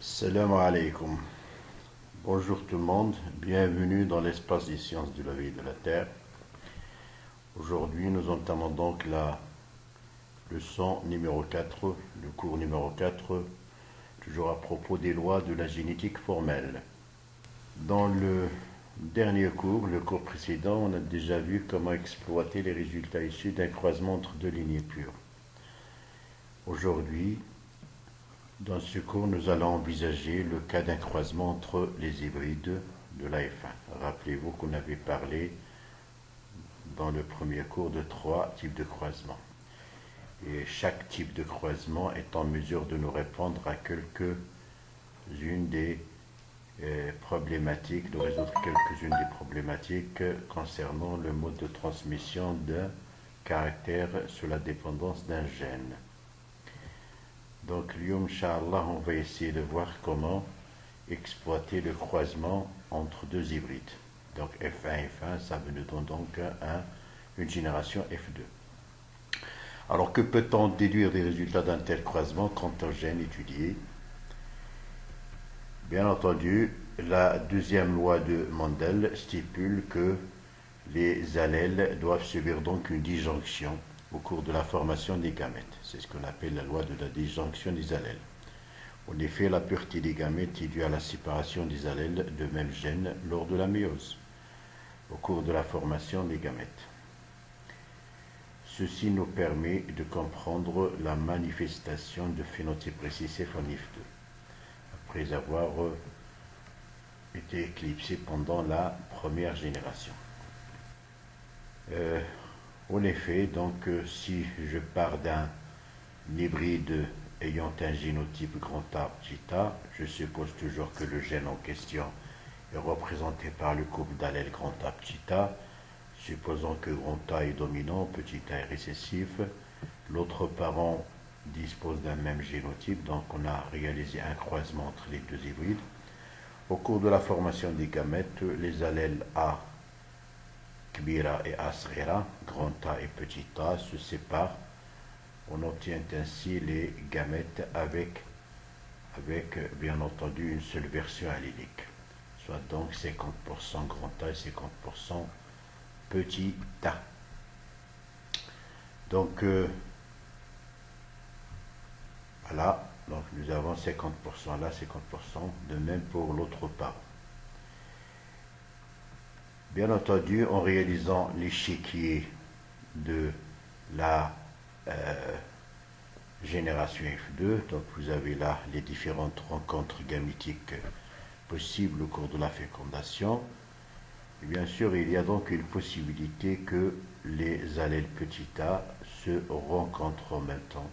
Salam alaikum. Bonjour tout le monde, bienvenue dans l'espace des sciences de la vie et de la Terre. Aujourd'hui, nous entamons donc la leçon numéro 4, le cours numéro 4, toujours à propos des lois de la génétique formelle. Dans le dernier cours, le cours précédent, on a déjà vu comment exploiter les résultats issus d'un croisement entre deux lignées pures. Aujourd'hui, dans ce cours, nous allons envisager le cas d'un croisement entre les hybrides de la F1. Rappelez-vous qu'on avait parlé dans le premier cours de 3 types de croisements. Et chaque type de croisement est en mesure de nous répondre à quelques-unes des problématiques, de résoudre quelques-unes des problématiques concernant le mode de transmission d'un caractère sur la dépendance d'un gène. Donc, Inch'Allah, on va essayer de voir comment exploiter le croisement entre deux hybrides. Donc, F1 et F1, ça nous donne donc une génération F2. Alors, que peut-on déduire des résultats d'un tel croisement quant au gène étudié? Bien entendu, la deuxième loi de Mendel stipule que les allèles doivent subir donc une disjonction au cours de la formation des gamètes. C'est ce qu'on appelle la loi de la disjonction des allèles. En effet, la pureté des gamètes est due à la séparation des allèles de même gène lors de la méiose, au cours de la formation des gamètes. Ceci nous permet de comprendre la manifestation de phénotypes récessifs en IF2, après avoir été éclipsés pendant la première génération. En effet, donc, si je pars d'un hybride ayant un génotype grand A, petit a, je suppose toujours que le gène en question est représenté par le couple d'allèles grand A, petit a. Supposons que grand A est dominant, petit a est récessif. L'autre parent dispose d'un même génotype, donc on a réalisé un croisement entre les deux hybrides. Au cours de la formation des gamètes, les allèles A, Kbira et A Sghira, grand A et petit a, se séparent. On obtient ainsi les gamètes avec bien entendu une seule version allélique, soit donc 50% grand A et 50% petit a. Donc voilà, donc nous avons 50% là, 50%, de même pour l'autre part. Bien entendu, en réalisant l'échiquier de la génération F2, donc vous avez là les différentes rencontres gamétiques possibles au cours de la fécondation. Et bien sûr, il y a donc une possibilité que les allèles petit a se rencontrent en même temps.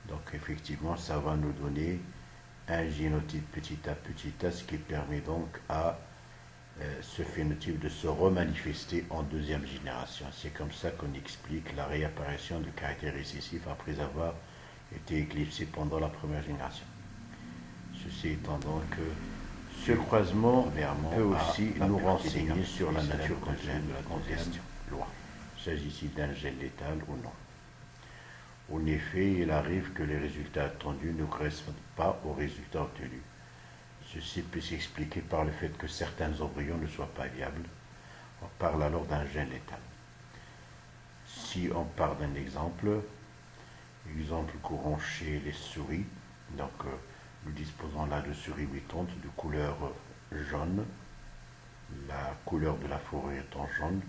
Donc effectivement, ça va nous donner un génotype petit a, ce qui permet donc à ce phénotype de se remanifester en deuxième génération. C'est comme ça qu'on explique la réapparition du caractère récessif après avoir été éclipsé pendant la première génération. Ceci étant donc ce croisement peut aussi nous renseigner sur la nature du gène en question. Il s'agit-il d'un gène létal ou non? En effet, il arrive que les résultats attendus ne correspondent pas aux résultats obtenus. Ceci peut s'expliquer par le fait que certains embryons ne soient pas viables. On parle alors d'un gène létal. Si on part d'un exemple courant chez les souris, donc nous disposons là de souris mutantes de couleur jaune, la couleur de la fourrure étant jaune,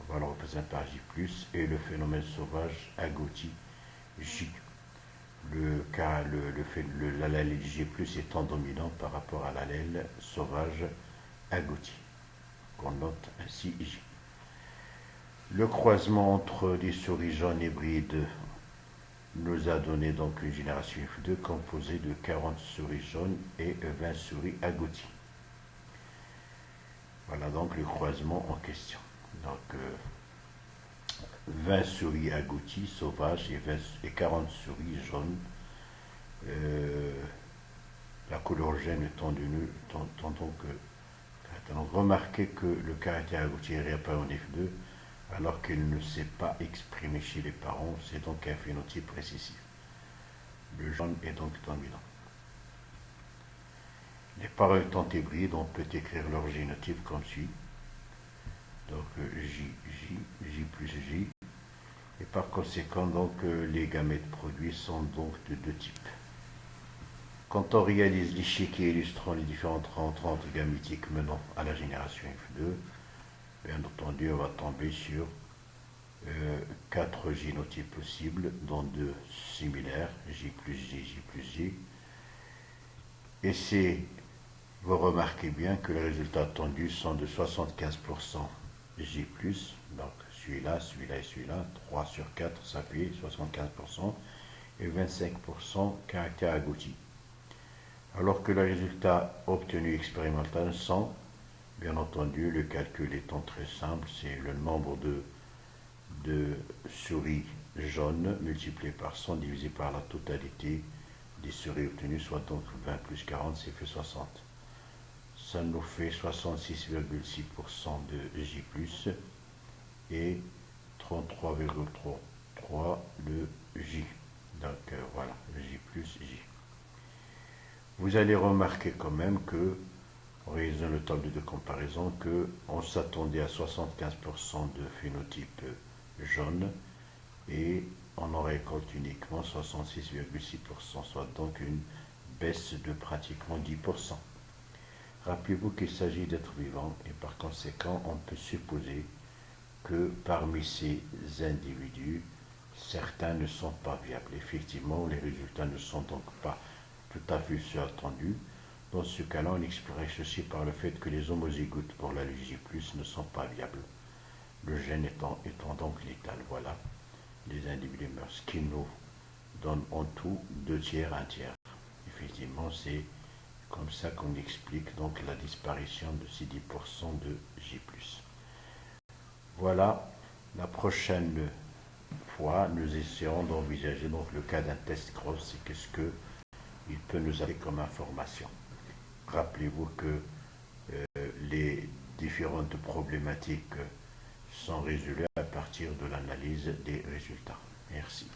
on va le représenter par J+, et le phénomène sauvage agouti J. L'allèle J+, étant dominant par rapport à l'allèle sauvage agouti, qu'on note ainsi J. Le croisement entre des souris jaunes hybrides nous a donné donc une génération F2 composée de 40 souris jaunes et 20 souris agouties. Voilà donc le croisement en question. Donc 20 souris agouties sauvages et 40 souris jaunes. La couleur jaune étant donc remarquez que le caractère agouti est réapparu en F2 alors qu'il ne s'est pas exprimé chez les parents, c'est donc un phénotype récessif. Le jaune est donc dominant. Les parents étant hybrides, on peut écrire leur génotype comme suit. Donc J, J, J plus J. Et par conséquent, donc, les gamètes produits sont donc de deux types. Quand on réalise l'échiquier illustrant les différentes rencontres gamétiques menant à la génération F2, bien entendu, on va tomber sur 4 génotypes possibles, dont 2 similaires, J plus J, J plus J. Et vous remarquez bien que les résultats attendus sont de 75% J+, donc celui-là, celui-là et celui-là, 3 sur 4, ça fait 75%, et 25% caractère agouti. Alors que les résultats obtenus expérimentalement sont, bien entendu, le calcul étant très simple, c'est le nombre de souris jaunes multiplié par 100 divisé par la totalité des souris obtenues, soit donc 20 plus 40, c'est fait 60. Ça nous fait 66,6% de J+, et 33,33 de J. Donc voilà, J plus J. Vous allez remarquer quand même que, en réalisant le tableau de comparaison, qu'on s'attendait à 75% de phénotype jaune et on en récolte uniquement 66,6%, soit donc une baisse de pratiquement 10%. Rappelez-vous qu'il s'agit d'êtres vivants et par conséquent, on peut supposer que parmi ces individus, certains ne sont pas viables. Effectivement, les résultats ne sont donc pas tout à fait ceux attendus. Dans ce cas-là, on expliquerait ceci par le fait que les homozygotes pour la J+, ne sont pas viables. Le gène étant donc létal. Voilà, les individus meurent, ce qui nous donne en tout 2 tiers, 1 tiers. Effectivement, c'est comme ça qu'on explique donc la disparition de ces 10% de J+. Voilà, la prochaine fois, nous essaierons d'envisager donc le cas d'un test cross et qu'est-ce qu'il peut nous apporter comme information. Rappelez-vous que les différentes problématiques sont résolues à partir de l'analyse des résultats. Merci.